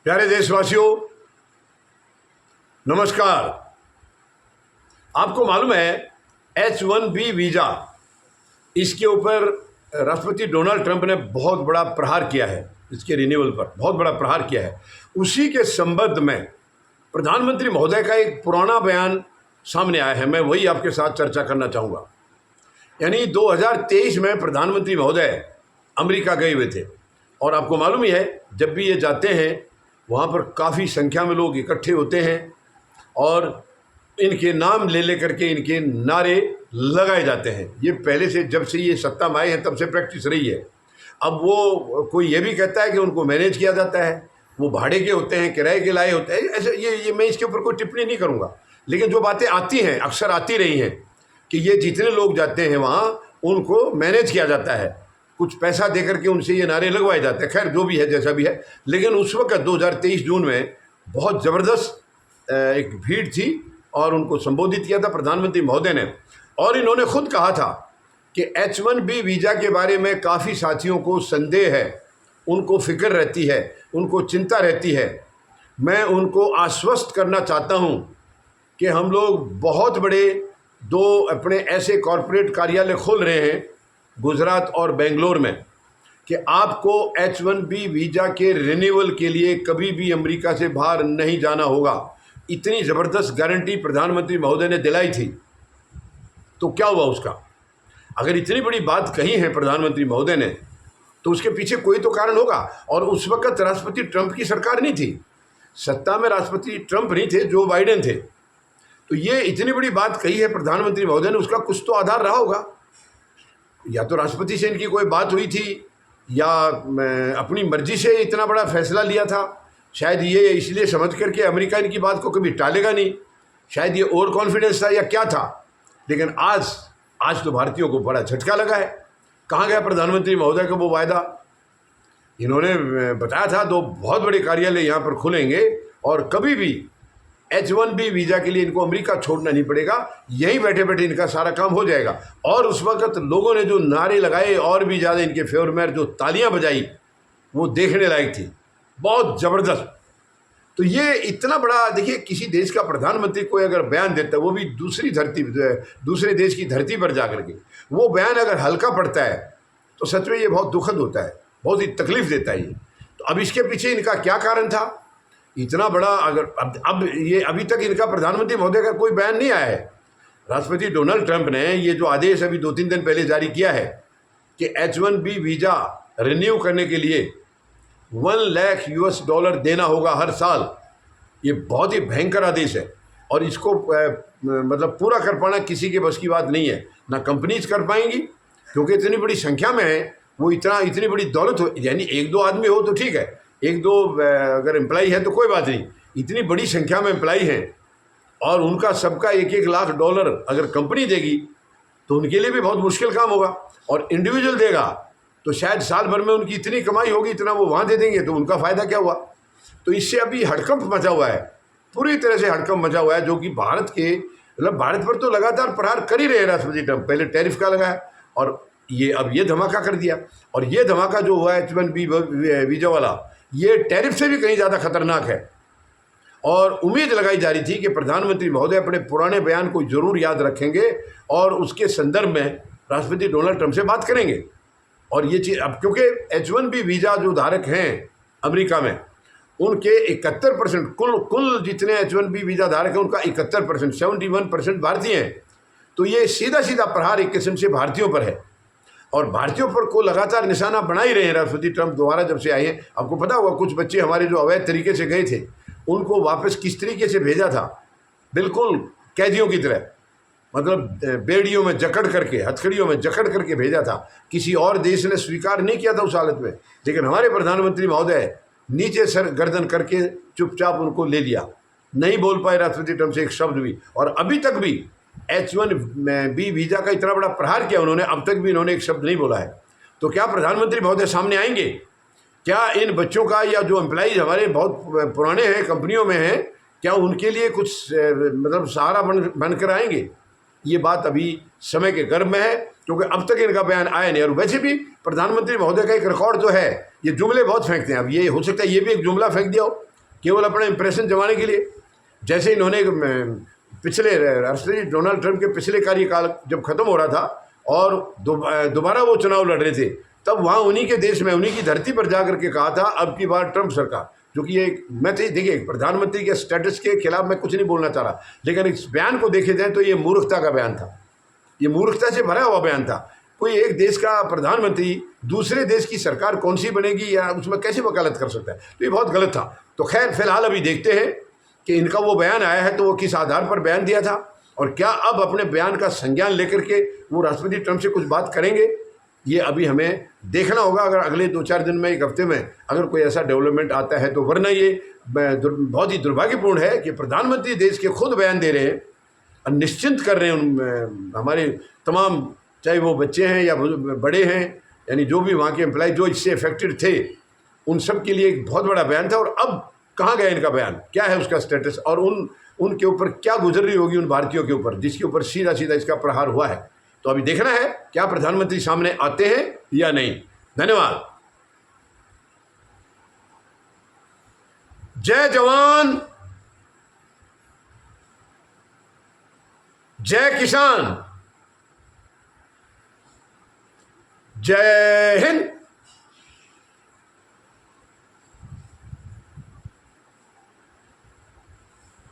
प्यारे देशवासियों, नमस्कार। आपको मालूम है H1B वीज़ा, इसके ऊपर राष्ट्रपति डोनाल्ड ट्रंप ने बहुत बड़ा प्रहार किया है। इसके रिन्यूअल पर बहुत बड़ा प्रहार किया है। उसी के संबंध में प्रधानमंत्री महोदय का एक पुराना बयान सामने आया है। मैं वही आपके साथ चर्चा करना चाहूँगा। यानी 2023 में प्रधानमंत्री महोदय अमेरिका गए हुए थे और आपको मालूम ही है, जब भी ये जाते हैं वहाँ पर काफ़ी संख्या में लोग इकट्ठे होते हैं और इनके नाम ले करके इनके नारे लगाए जाते हैं। ये पहले से, जब से ये सत्ता में आए हैं तब से प्रैक्टिस रही है। अब वो कोई ये भी कहता है कि उनको मैनेज किया जाता है, वो भाड़े के होते हैं, किराए के लाए होते हैं। ऐसे ये मैं इसके ऊपर कोई टिप्पणी नहीं करूँगा, लेकिन जो बातें आती हैं, अक्सर आती रही हैं कि ये जितने लोग जाते हैं वहाँ उनको मैनेज किया जाता है, कुछ पैसा दे करके उनसे ये नारे लगवाए जाते हैं। खैर, जो भी है, जैसा भी है, लेकिन उस वक्त 2023 जून में बहुत ज़बरदस्त एक भीड़ थी और उनको संबोधित किया था प्रधानमंत्री महोदय ने। और इन्होंने खुद कहा था कि H1B वीज़ा के बारे में काफ़ी साथियों को संदेह है, उनको फिक्र रहती है, उनको चिंता रहती है। मैं उनको आश्वस्त करना चाहता हूँ कि हम लोग बहुत बड़े दो अपने ऐसे कॉरपोरेट कार्यालय खोल रहे हैं गुजरात और बेंगलोर में कि आपको H1B वीज़ा के रिन्यूअल के लिए कभी भी अमेरिका से बाहर नहीं जाना होगा। इतनी ज़बरदस्त गारंटी प्रधानमंत्री महोदय ने दिलाई थी। तो क्या हुआ उसका? अगर इतनी बड़ी बात कही है प्रधानमंत्री महोदय ने, तो उसके पीछे कोई तो कारण होगा। और उस वक्त राष्ट्रपति ट्रंप की सरकार नहीं थी, सत्ता में राष्ट्रपति ट्रंप नहीं थे, जो बाइडेन थे। तो ये इतनी बड़ी बात कही है प्रधानमंत्री महोदय ने, उसका कुछ तो आधार रहा होगा। या तो राष्ट्रपति से इनकी कोई बात हुई थी, या अपनी मर्जी से इतना बड़ा फैसला लिया था। शायद ये इसलिए समझ करके अमेरिका इनकी बात को कभी टालेगा नहीं। शायद ये ओवर कॉन्फिडेंस था या क्या था। लेकिन आज तो भारतीयों को बड़ा झटका लगा है। कहाँ गया प्रधानमंत्री महोदय का वो वायदा? इन्होंने बताया था 2 बहुत बड़े कार्यालय यहाँ पर खुलेंगे और कभी भी H1B वीज़ा के लिए इनको अमेरिका छोड़ना नहीं पड़ेगा, यहीं बैठे बैठे इनका सारा काम हो जाएगा। और उस वक्त लोगों ने जो नारे लगाए और भी ज़्यादा इनके फेवर में जो तालियां बजाई, वो देखने लायक थी, बहुत ज़बरदस्त। तो ये इतना बड़ा, देखिए, किसी देश का प्रधानमंत्री कोई अगर बयान देता है, वो भी दूसरे देश की धरती पर जा करके, वो बयान अगर हल्का पड़ता है तो सच में ये बहुत दुखद होता है, बहुत ही तकलीफ देता है ये। तो अब इसके पीछे इनका क्या कारण था इतना बड़ा? अगर अब ये अभी तक इनका प्रधानमंत्री महोदय का कोई बयान नहीं आया है। राष्ट्रपति डोनाल्ड ट्रंप ने ये जो आदेश अभी 2-3 दिन पहले जारी किया है कि H1B वीज़ा रिन्यू करने के लिए $1 लाख देना होगा हर साल, ये बहुत ही भयंकर आदेश है। और इसको मतलब पूरा कर पाना किसी के बस की बात नहीं है, ना कंपनीज कर पाएंगी, क्योंकि इतनी बड़ी संख्या में है वो। इतनी बड़ी दौलत हो, यानी 1-2 आदमी हो तो ठीक है, 1-2 अगर एम्प्लाई है तो कोई बात नहीं। इतनी बड़ी संख्या में एम्प्लाई हैं और उनका सबका $1-1 लाख अगर कंपनी देगी तो उनके लिए भी बहुत मुश्किल काम होगा। और इंडिविजुअल देगा तो शायद साल भर में उनकी इतनी कमाई होगी, इतना वो वहाँ दे देंगे, तो उनका फ़ायदा क्या हुआ? तो इससे अभी हड़कंप मचा हुआ है, पूरी तरह से हड़कंप मचा हुआ है, जो कि भारत पर तो लगातार प्रहार कर ही रहे हैं राष्ट्रपति ट्रंप। पहले टैरिफ का लगाया और अब ये धमाका कर दिया। और ये धमाका जो हुआ है H1B वीज़ा वाला, ये टैरिफ से भी कहीं ज़्यादा खतरनाक है। और उम्मीद लगाई जा रही थी कि प्रधानमंत्री महोदय अपने पुराने बयान को जरूर याद रखेंगे और उसके संदर्भ में राष्ट्रपति डोनाल्ड ट्रंप से बात करेंगे। और ये चीज़ अब, क्योंकि H1B वीज़ा जो धारक हैं अमेरिका में, उनके 71% कुल जितने H1B वीज़ा धारक हैं उनका 71%, 71% भारतीय हैं। तो ये सीधा सीधा प्रहार एक किस्म से भारतीयों पर है और भारतीयों पर को लगातार निशाना बना ही रहे हैं राष्ट्रपति ट्रंप दोबारा जब से आए हैं। आपको पता होगा, कुछ बच्चे हमारे जो अवैध तरीके से गए थे, उनको वापस किस तरीके से भेजा था, बिल्कुल कैदियों की तरह, मतलब बेड़ियों में जकड़ करके, हथकड़ियों में जकड़ करके भेजा था। किसी और देश ने स्वीकार नहीं किया था उस हालत में, लेकिन हमारे प्रधानमंत्री महोदय नीचे सर गर्दन करके चुपचाप उनको ले लिया। नहीं बोल पाए राष्ट्रपति ट्रंप से एक शब्द भी। और अभी तक भी H1B वीज़ा का इतना बड़ा प्रहार किया उन्होंने, अब तक भी इन्होंने एक शब्द नहीं बोला है। तो क्या प्रधानमंत्री महोदय सामने आएंगे? क्या इन बच्चों का, या जो एम्प्लॉइज हमारे बहुत पुराने हैं, कंपनियों में हैं, क्या उनके लिए कुछ मतलब सहारा बनकर आएंगे? ये बात अभी समय के गर्भ में है, क्योंकि अब तक इनका बयान आया नहीं। और वैसे भी प्रधानमंत्री महोदय का एक रिकॉर्ड जो है, ये जुमले बहुत फेंकते हैं। अब ये हो सकता है ये भी एक जुमला फेंक दिया हो केवल अपना इंप्रेशन जमाने के लिए। जैसे इन्होंने पिछले राष्ट्रपति डोनाल्ड ट्रंप के पिछले कार्यकाल जब खत्म हो रहा था और दोबारा वो चुनाव लड़ रहे थे, तब वहाँ उन्हीं के देश में, उन्हीं की धरती पर जा करके कहा था अब की बार ट्रंप सरकार, जो कि ये मैं तो देखिए प्रधानमंत्री के स्टेटस के खिलाफ मैं कुछ नहीं बोलना चाह रहा, लेकिन इस बयान को देखे जाए तो ये मूर्खता का बयान था, ये मूर्खता से भरा हुआ बयान था। कोई एक देश का प्रधानमंत्री दूसरे देश की सरकार कौन सी बनेगी या उसमें कैसे वकालत कर सकता है, तो ये बहुत गलत था। तो खैर फिलहाल अभी देखते हैं कि इनका वो बयान आया है तो वो किस आधार पर बयान दिया था और क्या अब अपने बयान का संज्ञान लेकर के वो राष्ट्रपति ट्रंप से कुछ बात करेंगे, ये अभी हमें देखना होगा। अगर अगले 2-4 दिन में, एक हफ्ते में अगर कोई ऐसा डेवलपमेंट आता है तो, वरना ये बहुत ही दुर्भाग्यपूर्ण है कि प्रधानमंत्री देश के खुद बयान दे रहे हैं और निश्चिंत कर रहे हैं हमारे तमाम, चाहे वो बच्चे हैं या बड़े हैं, यानी जो भी वहाँ के एम्प्लॉय जो इससे इफेक्टेड थे, उन सब के लिए एक बहुत बड़ा बयान था। और अब कहाँ गया इनका बयान, क्या है उसका स्टेटस, और उनके ऊपर क्या गुजर रही होगी उन भारतीयों के ऊपर जिसके ऊपर सीधा सीधा इसका प्रहार हुआ है। तो अभी देखना है क्या प्रधानमंत्री सामने आते हैं या नहीं। धन्यवाद। जय जवान, जय किसान, जय हिंद।